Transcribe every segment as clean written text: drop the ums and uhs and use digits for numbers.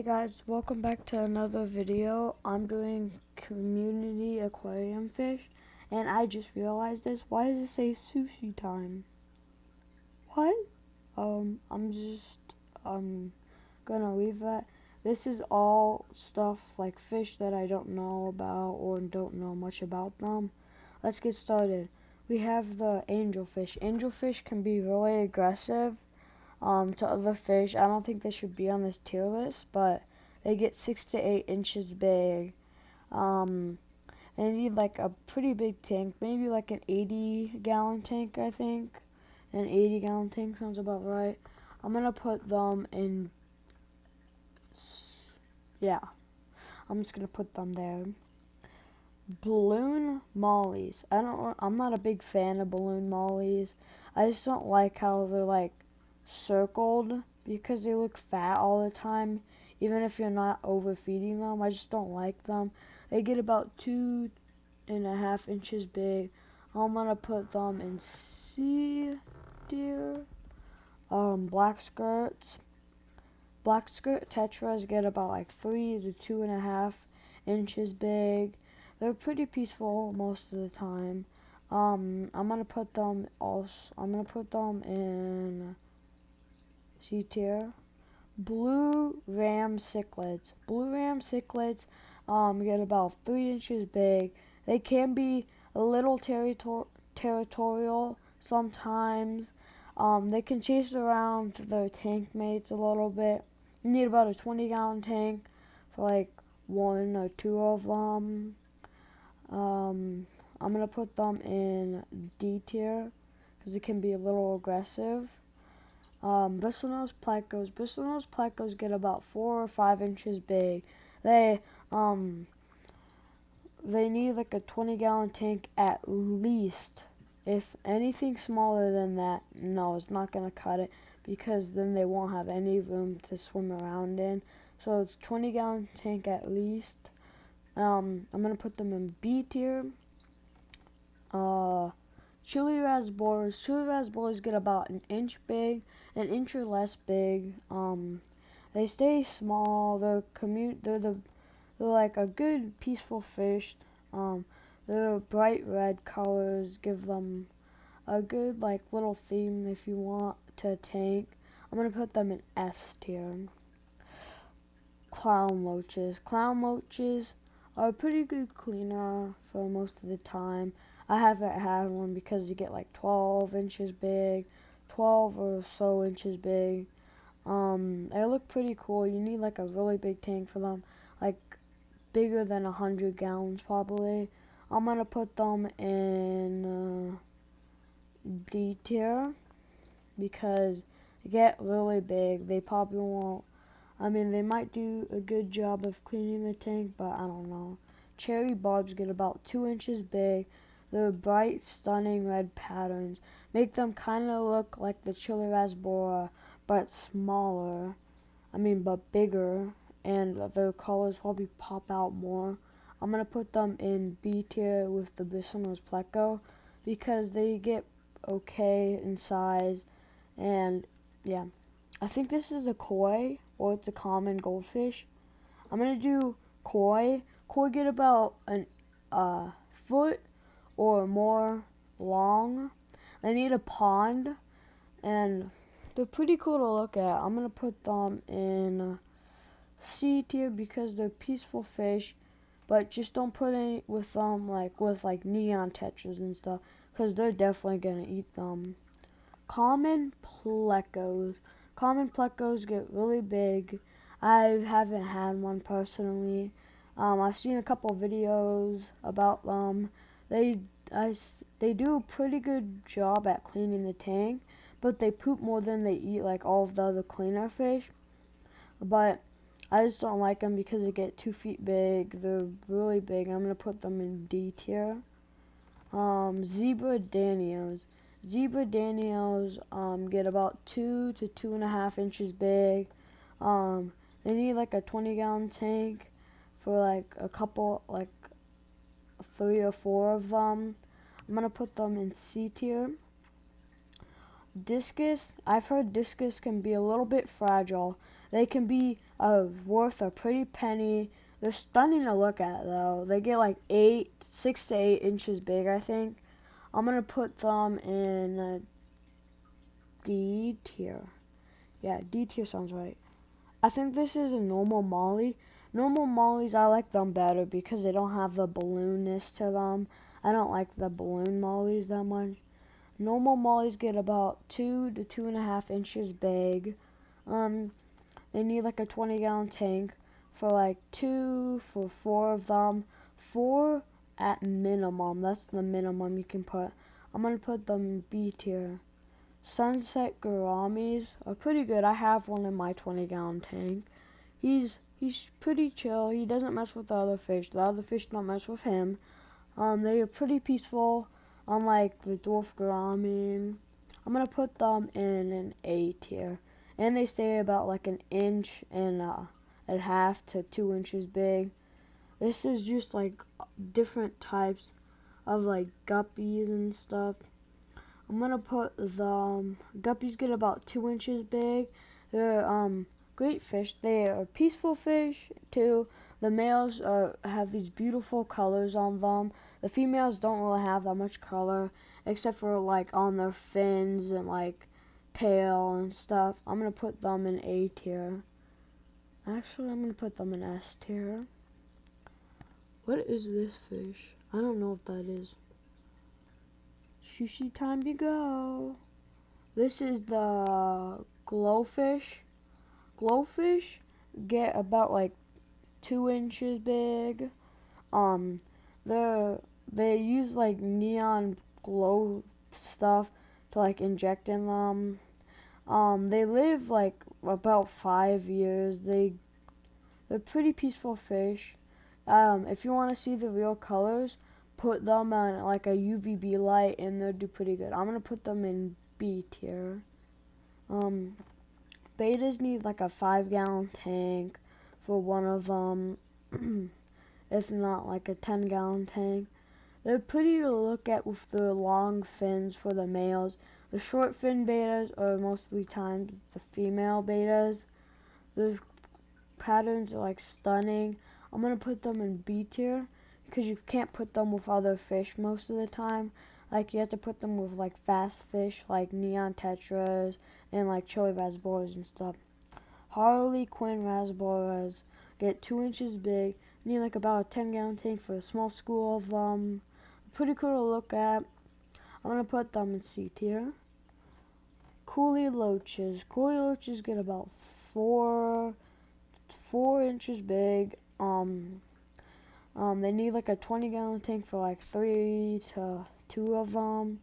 Hey guys, welcome back to another video. I'm doing community aquarium fish, and I just realized this. Why does it say sushi time? What? I'm just gonna leave that. This is all stuff like fish that I don't know about or don't know much about them. Let's get started. We have the angelfish. Angelfish can be really aggressive to other fish. I don't think they should be on this tier list, but they get 6 to 8 inches big. Um, they need like a pretty big tank, maybe like an 80-gallon tank, I think. An 80-gallon tank sounds about right. I'm gonna put them in. Yeah, I'm just gonna put them there. Balloon mollies. I'm not a big fan of balloon mollies. I just don't like how they're like circled because they look fat all the time, even if you're not overfeeding them. I just don't like them. They get about 2.5 inches big. I'm gonna put them in C tier. Black skirts. Black skirt tetras get about like 3 to 2.5 inches big. They're pretty peaceful most of the time. I'm gonna put them in C tier. Blue ram cichlids. Blue ram cichlids get about 3 inches big. They can be a little territorial sometimes. They can chase around their tank mates a little bit. You need about a 20-gallon tank for like 1 or 2 of them. I'm gonna put them in D tier because it can be a little aggressive. Bristlenose plecos. Bristlenose plecos get about 4 or 5 inches big. They need like a 20-gallon tank at least. If anything smaller than that, no, it's not gonna cut it because then they won't have any room to swim around in. So it's 20-gallon tank at least. I'm gonna put them in B tier. Chili raspberries. Chili raspberries get about an inch big, an inch or less big. They stay small. They're like a good peaceful fish. Their bright red colors give them a good like little theme if you want to tank. I'm gonna put them in S tier. Clown loaches. Clown loaches are a pretty good cleaner for most of the time. I haven't had one because you get like 12 inches big, 12 or so inches big. They look pretty cool. You need like a really big tank for them, like bigger than 100 gallons probably. I'm gonna put them in D tier because they get really big. They probably won't. They might do a good job of cleaning the tank, but I don't know. Cherry barbs get about 2 inches big. Their bright, stunning red patterns make them kind of look like the chili raspberry, but smaller. But bigger, and their colors probably pop out more. I'm gonna put them in B tier with the bristlenose pleco because they get okay in size, and yeah. I think this is a koi, or it's a common goldfish. I'm gonna do koi. Koi get about an foot or more long. They need a pond, and they're pretty cool to look at. I'm gonna put them in C tier because they're peaceful fish, but just don't put any with them with neon tetras and stuff, because they're definitely gonna eat them. Common plecos. Common plecos get really big. I haven't had one personally. I've seen a couple videos about them. They do a pretty good job at cleaning the tank, but they poop more than they eat like all of the other cleaner fish. But I just don't like them because they get 2 feet big. They're really big. I'm gonna put them in D tier. Zebra danios. Zebra danios get about 2 to 2.5 inches big. They need like a 20-gallon tank for like a couple, like 3 or 4 of them. I'm gonna put them in C tier. Discus. I've heard discus can be a little bit fragile. They can be are worth a pretty penny. They're stunning to look at though. They get like 6 to 8 inches big, I think. I'm gonna put them in D tier. Yeah, D tier sounds right. I think this is a normal molly. Normal mollies, I like them better because they don't have the balloonness to them. I don't like the balloon mollies that much. Normal mollies get about 2 to 2.5 inches big. They need like a 20-gallon tank for like 4 of them. 4 at minimum. That's the minimum you can put. I'm gonna put them in B tier. Sunset gouramis are pretty good. I have one in my 20-gallon tank. He's pretty chill. He doesn't mess with the other fish. The other fish don't mess with him. They are pretty peaceful, unlike the dwarf gourami. I'm gonna put them in an A tier, and they stay about like an inch and a half to 2 inches big. This is just like different types of like guppies and stuff. I'm gonna put the guppies get about 2 inches big. They're great fish. They are peaceful fish too. The males have these beautiful colors on them. The females don't really have that much color, except for like on their fins and like tail and stuff. I'm gonna put them in A tier. Actually, I'm gonna put them in S tier. What is this fish? I don't know what that is. Sushi time to go. This is the glowfish. Glowfish get about like 2 inches big. They use like neon glow stuff to like inject in them. They live like about 5 years. They're pretty peaceful fish. If you want to see the real colors, put them on like a UVB light and they'll do pretty good. I'm gonna put them in B tier. Betas need like a 5-gallon tank for one of them, if not like a 10-gallon tank. They're pretty to look at with the long fins for the males. The short fin betas are mostly times the female betas. The patterns are like stunning. I'm gonna put them in B tier because you can't put them with other fish most of the time. Like you have to put them with like fast fish like neon tetras and like chili rasboras and stuff. Harley Quinn rasboras get 2 inches big. Need like about a 10-gallon tank for a small school of them. Pretty cool to look at. I'm gonna put them in C tier. Coolie loaches. Coolie loaches get about 4 inches big. They need like a 20-gallon tank for like 3 to 2 of them.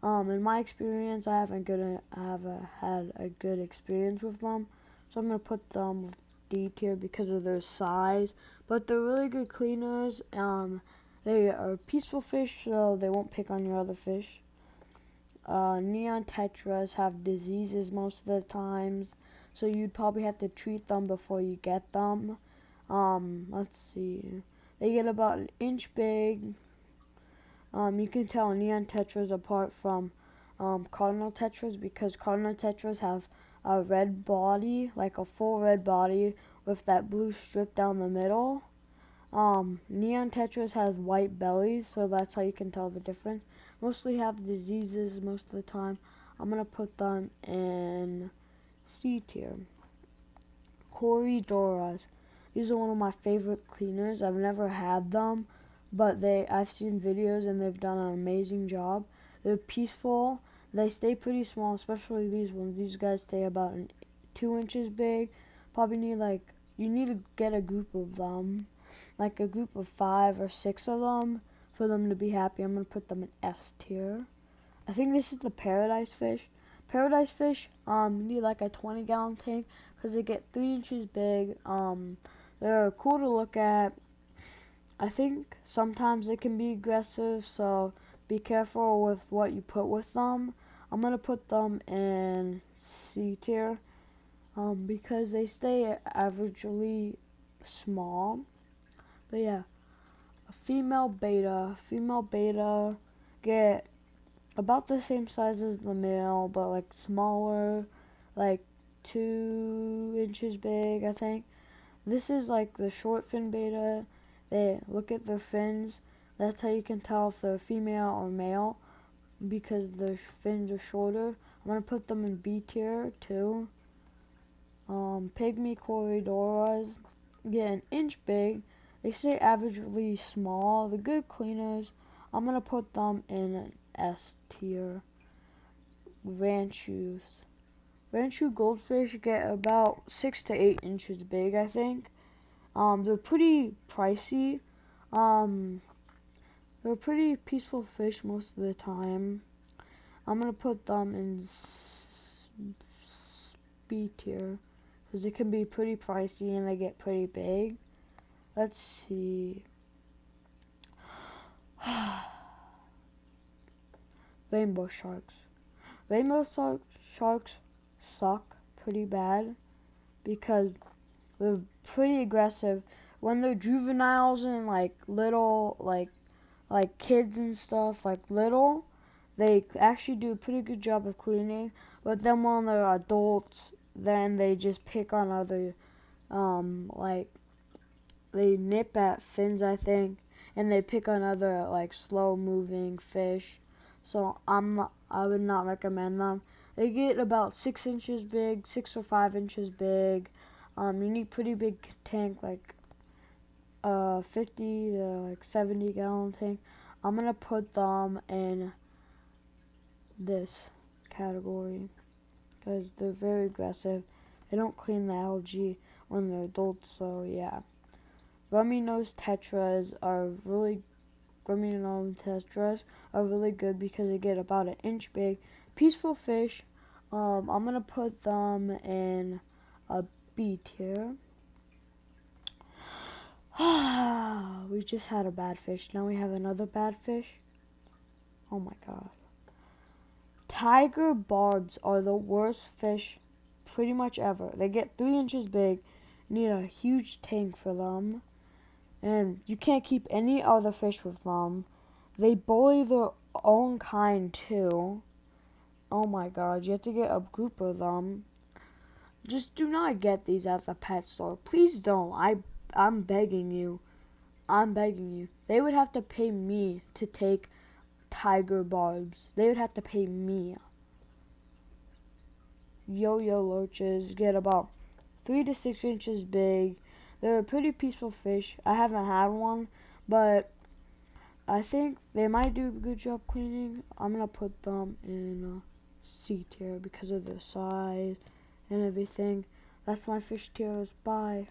In my experience, I haven't had a good experience with them, so I'm gonna put them with D tier because of their size. But they're really good cleaners. They are peaceful fish, so they won't pick on your other fish. Neon tetras have diseases most of the times, so you'd probably have to treat them before you get them. Let's see. They get about an inch big. You can tell neon tetras apart from cardinal tetras because cardinal tetras have a red body, like a full red body with that blue strip down the middle. Neon tetras has white bellies, so that's how you can tell the difference. Mostly have diseases most of the time. I'm gonna put them in C tier. Corridoras. These are one of my favorite cleaners. I've never had them, but I've seen videos and they've done an amazing job. They're peaceful. They stay pretty small, especially these ones. These guys stay about 2 inches big. Probably you need to get a group of them, like a group of 5 or 6 of them for them to be happy. I'm gonna put them in S tier. I think this is the paradise fish. Paradise fish need like a 20-gallon tank because they get 3 inches big. They're cool to look at. I think sometimes they can be aggressive, so be careful with what you put with them. I'm gonna put them in C tier because they stay averagely small. But yeah, a female beta. Female beta get about the same size as the male, but like smaller, like 2 inches big, I think. This is like the short fin beta. They look at their fins. That's how you can tell if they're female or male, because the fins are shorter. I'm gonna put them in B tier too. Pygmy corridoras get an inch big. They stay averagely small. The good cleaners, I'm gonna put them in an S tier. Ranchus goldfish get about 6 to 8 inches big, I think. They're pretty pricey. They're a pretty peaceful fish most of the time. I'm gonna put them in B tier because it can be pretty pricey and they get pretty big. Let's see. Rainbow sharks. Sharks suck pretty bad because they're pretty aggressive. When they're juveniles and like little, like kids and stuff, like little, they actually do a pretty good job of cleaning. But then when they're adults, then they just pick on other, like they nip at fins, I think, and they pick on other like slow moving fish. So I would not recommend them. They get about 6 inches big, 6 or 5 inches big. You need pretty big tank, like 50 to like 70 gallon tank. I'm gonna put them in this category because they're very aggressive. They don't clean the algae when they're adults, so yeah. Rummy-nosed tetras are really good because they get about an inch big. Peaceful fish, I'm gonna put them in a B tier. We just had a bad fish. Now we have another bad fish. Oh my god. Tiger barbs are the worst fish pretty much ever. They get 3 inches big. You need a huge tank for them. And you can't keep any other fish with them. They bully their own kind too. Oh my god, you have to get a group of them. Just do not get these at the pet store. Please don't. I'm begging you. They would have to pay me to take tiger barbs. They would have to pay me. Yo-yo loaches get about 3 to 6 inches big. They're a pretty peaceful fish. I haven't had one, but I think they might do a good job cleaning. I'm going to put them in C tier because of their size and everything. That's my fish tiers. Bye.